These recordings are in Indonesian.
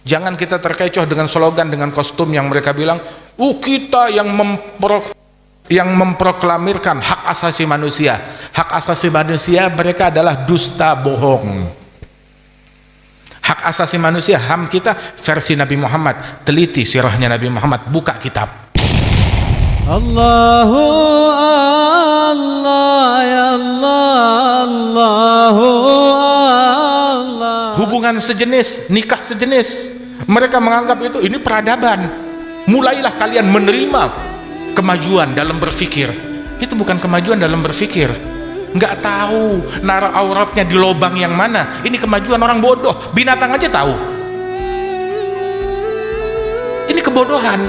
Jangan kita terkecoh dengan slogan, dengan kostum yang mereka bilang, kita yang memproklamirkan hak asasi manusia. Hak asasi manusia mereka adalah dusta, bohong. Hak asasi manusia, HAM kita versi Nabi Muhammad. Teliti sirahnya Nabi Muhammad, buka kitab. Allahu Allah ya Allah, Allahu Allah. Hubungan sejenis, nikah sejenis, mereka menganggap ini peradaban. Mulailah kalian menerima kemajuan dalam berpikir. Itu bukan kemajuan dalam berpikir. Nggak tahu naruh auratnya di lubang yang mana. Ini kemajuan orang bodoh. Binatang aja tahu. Ini kebodohan.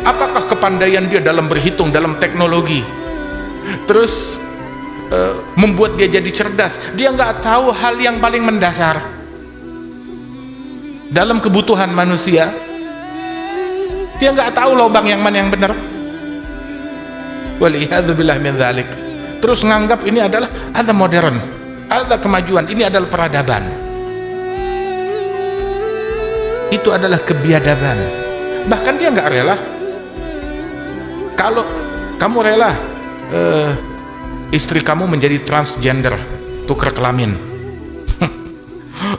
Apakah kepandaian dia dalam berhitung, dalam teknologi, terus membuat dia jadi cerdas? Dia nggak tahu hal yang paling mendasar dalam kebutuhan manusia. Dia nggak tahu lubang yang mana yang benar. Waliyadzubillah min dzalik. Terus nganggap ini adalah ada modern, ada kemajuan, ini adalah peradaban. Itu adalah kebiadaban. Bahkan dia nggak rela. Kalau kamu rela istri kamu menjadi transgender, tukar kelamin,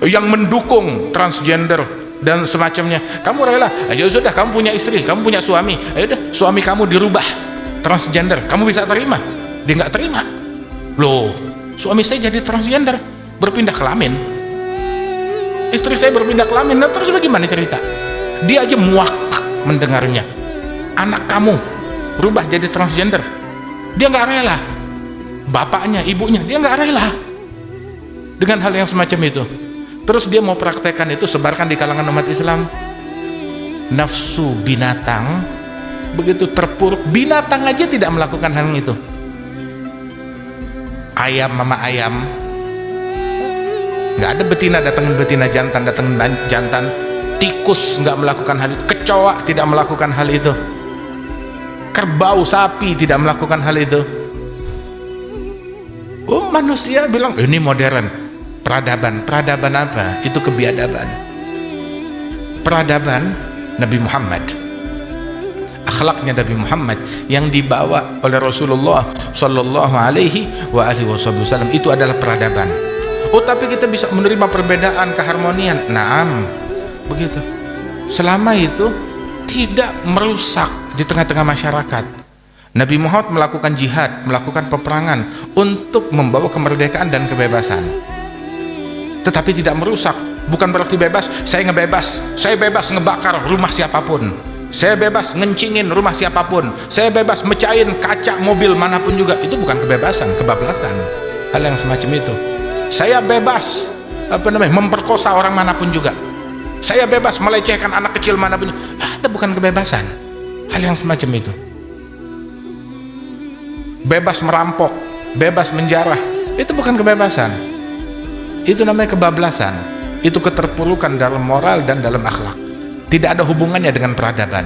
yang mendukung transgender dan semacamnya, kamu rela, ayo sudah, kamu punya istri, kamu punya suami, ayo udah, suami kamu dirubah transgender, kamu bisa terima? Dia nggak terima. Loh, suami saya jadi transgender, berpindah kelamin, istri saya berpindah kelamin, nah terus bagaimana cerita? Dia aja muak mendengarnya. Anak kamu berubah jadi transgender, dia nggak rela. Bapaknya, ibunya, dia nggak rela dengan hal yang semacam itu. Terus dia mau praktekkan itu, sebarkan di kalangan umat Islam. Nafsu binatang begitu terpuruk, binatang aja tidak melakukan hal itu. Ayam mama ayam, nggak ada betina datangin betina, jantan datangin jantan. Tikus nggak melakukan hal itu, kecoa tidak melakukan hal itu, kerbau, sapi tidak melakukan hal itu. Oh, manusia bilang ini modern, peradaban. Peradaban apa? Itu kebiadaban. Peradaban Nabi Muhammad, akhlaknya Nabi Muhammad yang dibawa oleh Rasulullah Sallallahu Alaihi Wasallam, itu adalah peradaban. Oh, tapi kita bisa menerima perbedaan, keharmonian. Naam, begitu, selama itu tidak merusak di tengah-tengah masyarakat. Nabi Muhammad melakukan jihad, melakukan peperangan untuk membawa kemerdekaan dan kebebasan, tetapi tidak merusak. Bukan berarti bebas, saya ngebebas, saya bebas ngebakar rumah siapapun, saya bebas ngencingin rumah siapapun, saya bebas mecahin kaca mobil manapun juga. Itu bukan kebebasan, kebablasan. Hal yang semacam itu. Saya bebas memperkosa orang manapun juga, saya bebas melecehkan anak kecil manapun. Itu bukan kebebasan. Hal yang semacam itu. Bebas merampok, bebas menjarah, itu bukan kebebasan. Itu namanya kebablasan. Itu keterpurukan dalam moral dan dalam akhlak. Tidak ada hubungannya dengan peradaban.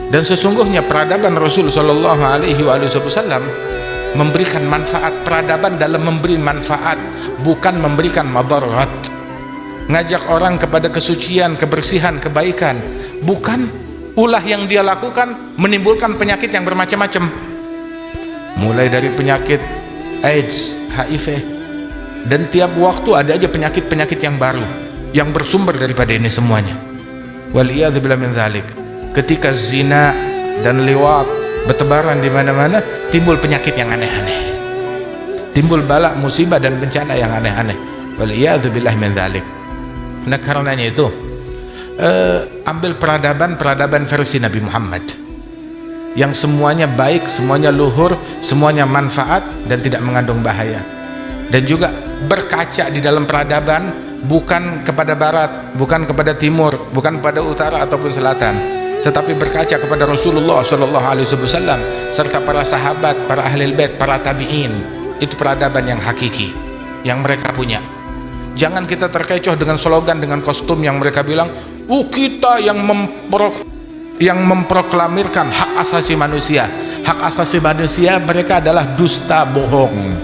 Dan sesungguhnya peradaban Rasul Sallallahu Alaihi Wasallam memberikan manfaat. Peradaban dalam memberi manfaat, bukan memberikan madarat. Ngajak orang kepada kesucian, kebersihan, kebaikan, bukan ulah yang dia lakukan menimbulkan penyakit yang bermacam-macam, mulai dari penyakit AIDS, HIV, dan tiap waktu ada aja penyakit-penyakit yang baru yang bersumber daripada ini semuanya. Waliyadzubillah min dzalik. Ketika zina dan liwat bertebaran di mana-mana, timbul penyakit yang aneh-aneh, timbul bala, musibah dan bencana yang aneh-aneh. Waliyadzubillah min dzalik. Nah, karenanya itu ambil peradaban versi Nabi Muhammad yang semuanya baik, semuanya luhur, semuanya manfaat dan tidak mengandung bahaya. Dan juga berkaca di dalam peradaban, bukan kepada barat, bukan kepada timur, bukan kepada utara ataupun selatan, tetapi berkaca kepada Rasulullah Sallallahu Alaihi Wasallam serta para sahabat, para ahli bait, para tabi'in. Itu peradaban yang hakiki yang mereka punya. Jangan kita terkecoh dengan slogan, dengan kostum yang mereka bilang, kita yang memproklamirkan hak asasi manusia. Hak asasi manusia mereka adalah dusta, bohong.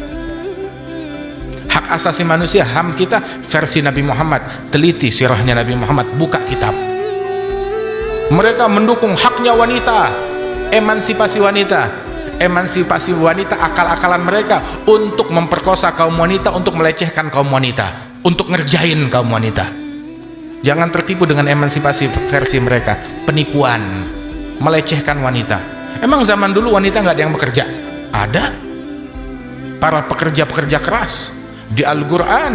Hak hak asasi manusia, HAM kita versi Nabi Muhammad. Teliti sirahnya Nabi Muhammad, buka kitab. Mereka mendukung haknya wanita, emansipasi wanita. Emansipasi wanita, akal-akalan mereka untuk memperkosa kaum wanita, untuk melecehkan kaum wanita, untuk ngerjain kaum wanita. Jangan tertipu dengan emansipasi versi mereka, penipuan, melecehkan wanita. Emang zaman dulu wanita nggak ada yang bekerja? Ada. Para pekerja-pekerja keras di Al-Quran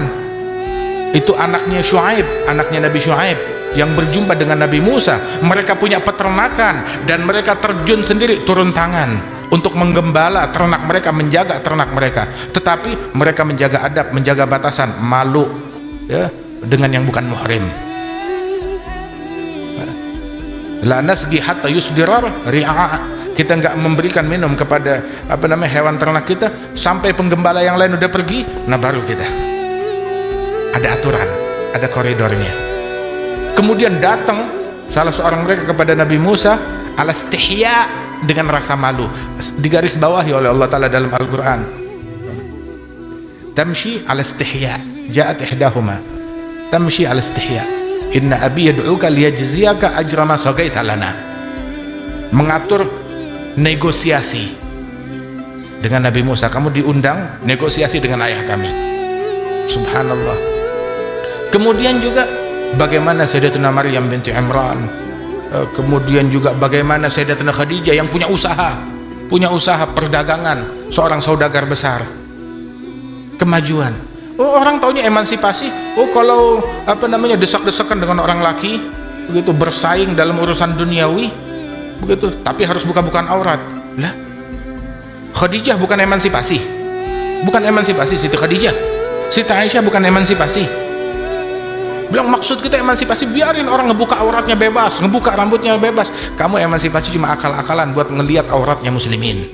itu anaknya Syuaib, anaknya Nabi Syuaib yang berjumpa dengan Nabi Musa. Mereka punya peternakan dan mereka terjun sendiri, turun tangan untuk menggembala ternak mereka, menjaga ternak mereka. Tetapi mereka menjaga adab, menjaga batasan, malu ya, dengan yang bukan muhrim. La nasqi hatta yusdirar ri'a. Kita nggak memberikan minum kepada hewan ternak kita sampai penggembala yang lain udah pergi, nah baru kita. Ada aturan, ada koridornya. Kemudian datang salah seorang mereka kepada Nabi Musa al-istihya, dengan rasa malu, digaris bawahi oleh Allah Ta'ala dalam Al-Quran. Tamshi al-istihya, ja'at ihdahuma tamshi al-istihya, inna abi yad'uka liyajziyaka ajra ma saqaita lana. Mengatur negosiasi dengan Nabi Musa. Kamu diundang negosiasi dengan ayah kami. Subhanallah. Kemudian juga bagaimana Sayyidatuna Maryam binti Imran, kemudian juga bagaimana Sayyidatuna Khadijah yang punya usaha perdagangan, seorang saudagar besar. Kemajuan. Oh, orang taunya emansipasi. Oh, kalau desak-desakan dengan orang laki, begitu, bersaing dalam urusan duniawi, begitu, tapi harus buka-bukaan aurat. Lah, Khadijah bukan emansipasi? Bukan emansipasi Siti Khadijah. Siti Aisyah bukan emansipasi? Bilang maksud kita emansipasi, biarin orang ngebuka auratnya bebas, ngebuka rambutnya bebas. Kamu emansipasi cuma akal-akalan buat ngelihat auratnya muslimin,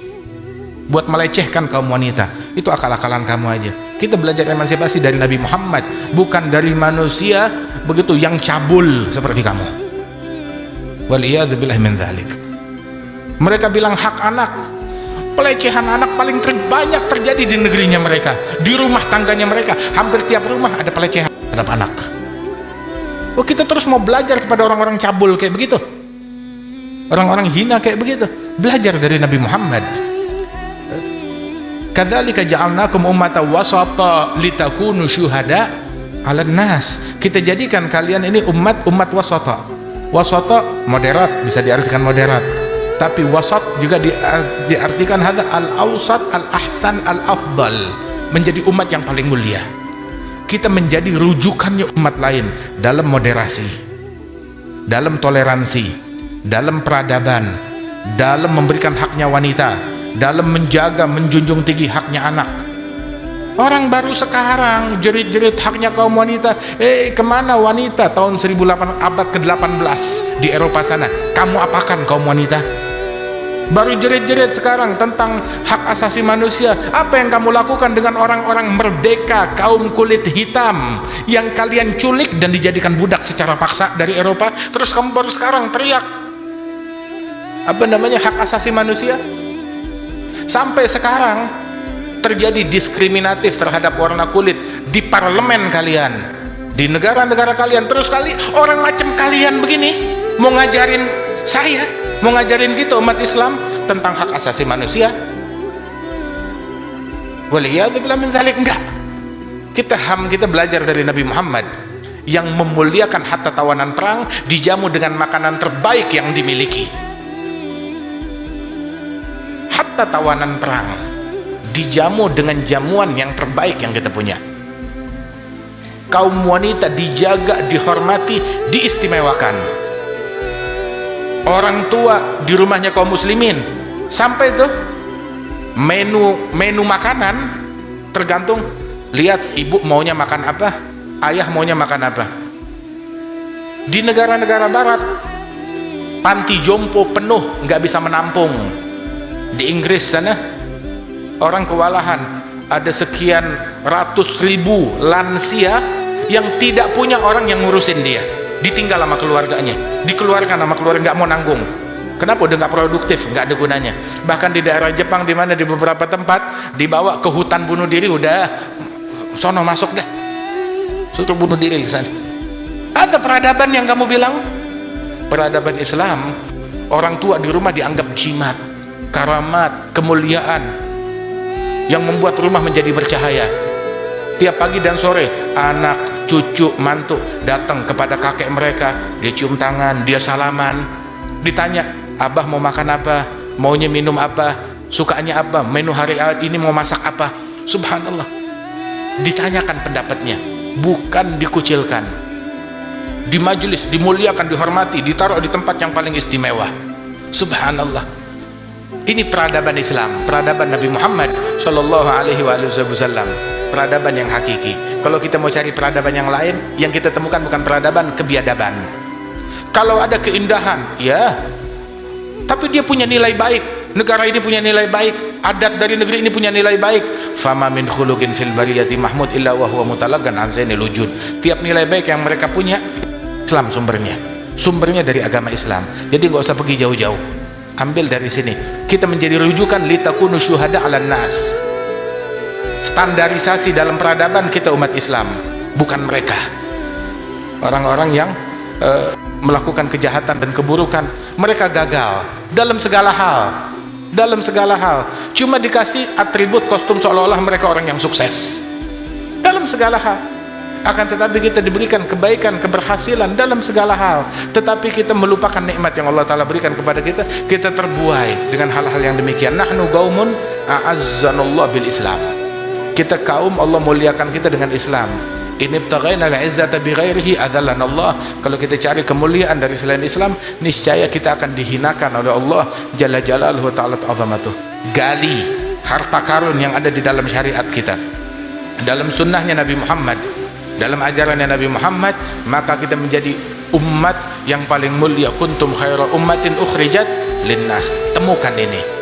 buat melecehkan kaum wanita. Itu akal-akalan kamu aja. Kita belajar emansipasi dari Nabi Muhammad, bukan dari manusia begitu yang cabul seperti kamu. Waliyadzubillah min dzalik. Mereka bilang hak anak. Pelecehan anak paling banyak terjadi di negerinya mereka, di rumah tangganya mereka. Hampir tiap rumah ada pelecehan terhadap anak. Oh, kita terus mau belajar kepada orang-orang cabul kayak begitu, orang-orang hina kayak begitu. Belajar dari Nabi Muhammad. Kadzalika ja'alnakum ummatan wasata litakunu syuhada 'alan nas. Kita jadikan kalian ini umat wasata. Wasata moderat, bisa diartikan moderat. Tapi wasat juga diartikan hadza al-awsat, al-ahsan, al-afdal, menjadi umat yang paling mulia. Kita menjadi rujukannya umat lain dalam moderasi, dalam toleransi, dalam peradaban, dalam memberikan haknya wanita, dalam menjaga, menjunjung tinggi haknya anak. Orang baru sekarang jerit-jerit haknya kaum wanita. Kemana wanita tahun 1800 abad ke-18 di Eropa sana? Kamu apakan kaum wanita? Baru jerit-jerit sekarang tentang hak asasi manusia. Apa yang kamu lakukan dengan orang-orang merdeka, kaum kulit hitam yang kalian culik dan dijadikan budak secara paksa dari Eropa? Terus kamu baru sekarang teriak hak asasi manusia? Sampai sekarang terjadi diskriminatif terhadap warna kulit di parlemen kalian, di negara-negara kalian. Terus kali orang macam kalian begini mau ngajarin saya, mau ngajarin kita umat Islam tentang hak asasi manusia? Waliyadzubillah min dzalik. Enggak. Kita belajar dari Nabi Muhammad yang memuliakan harta tawanan perang, dijamu dengan makanan terbaik yang dimiliki. Harta tawanan perang dijamu dengan jamuan yang terbaik yang kita punya. Kaum wanita dijaga, dihormati, diistimewakan. Orang tua di rumahnya kaum muslimin, sampai tuh menu makanan tergantung, lihat ibu maunya makan apa, ayah maunya makan apa. Di negara-negara barat panti jompo penuh, nggak bisa menampung. Di Inggris sana orang kewalahan, ada sekian ratus ribu lansia yang tidak punya orang yang ngurusin dia, ditinggal sama keluarganya, dikeluarkan sama keluarga, nggak mau nanggung. Kenapa? Udah nggak produktif, nggak ada gunanya. Bahkan di daerah Jepang, di mana di beberapa tempat dibawa ke hutan bunuh diri, udah sono masuk dah, suruh bunuh diri ke sana. Ada peradaban yang kamu bilang? Peradaban Islam, orang tua di rumah dianggap jimat, karamat, kemuliaan yang membuat rumah menjadi bercahaya. Tiap pagi dan sore anak, cucu, mantu datang kepada kakek mereka, dia cium tangan, dia salaman, ditanya, abah mau makan apa, maunya minum apa, sukanya apa, menu hari ini mau masak apa. Subhanallah, ditanyakan pendapatnya, bukan dikucilkan. Di majelis dimuliakan, dihormati, ditaruh di tempat yang paling istimewa. Subhanallah, ini peradaban Islam, peradaban Nabi Muhammad Shallallahu Alaihi Wasallam, peradaban yang hakiki. Kalau kita mau cari peradaban yang lain, yang kita temukan bukan peradaban, kebiadaban. Kalau ada keindahan, ya, tapi dia punya nilai baik. Negara ini punya nilai baik, adat dari negeri ini punya nilai baik. Fama min khuluqin fil bariyati mahmud illa wa huwa mutalaggan an zainil wujud. Tiap nilai baik yang mereka punya, Islam sumbernya dari agama Islam. Jadi nggak usah pergi jauh-jauh, ambil dari sini. Kita menjadi rujukan litakunu syuhada 'alan nas. Standarisasi dalam peradaban kita umat Islam, bukan mereka. Orang-orang yang melakukan kejahatan dan keburukan, mereka gagal dalam segala hal, cuma dikasih atribut kostum seolah-olah mereka orang yang sukses dalam segala hal. Akan tetapi kita diberikan kebaikan, keberhasilan dalam segala hal, tetapi kita melupakan nikmat yang Allah Ta'ala berikan kepada kita. Kita terbuai dengan hal-hal yang demikian. Nahnu qaumun a'azzanallah bil Islam. Kita kaum Allah muliakan kita dengan Islam. In ibtaghaina al-'izzata bighairihi adzallana Allah. Kalau kita cari kemuliaan dari selain Islam, niscaya kita akan dihinakan oleh Allah jalla jalaluhu ta'ala azamatuh. Gali harta karun yang ada di dalam syariat kita, dalam sunnahnya Nabi Muhammad, dalam ajarannya Nabi Muhammad, maka kita menjadi umat yang paling mulia. Kuntum khaira ummatin ukhrijat linnas. Temukan ini.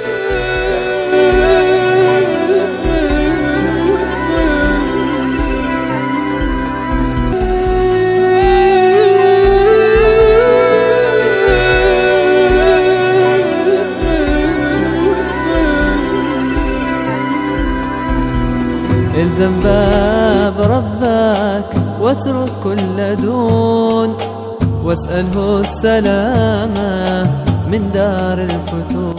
الزم باب ربك واترك كل دون واسأله السلامة من دار الفتون.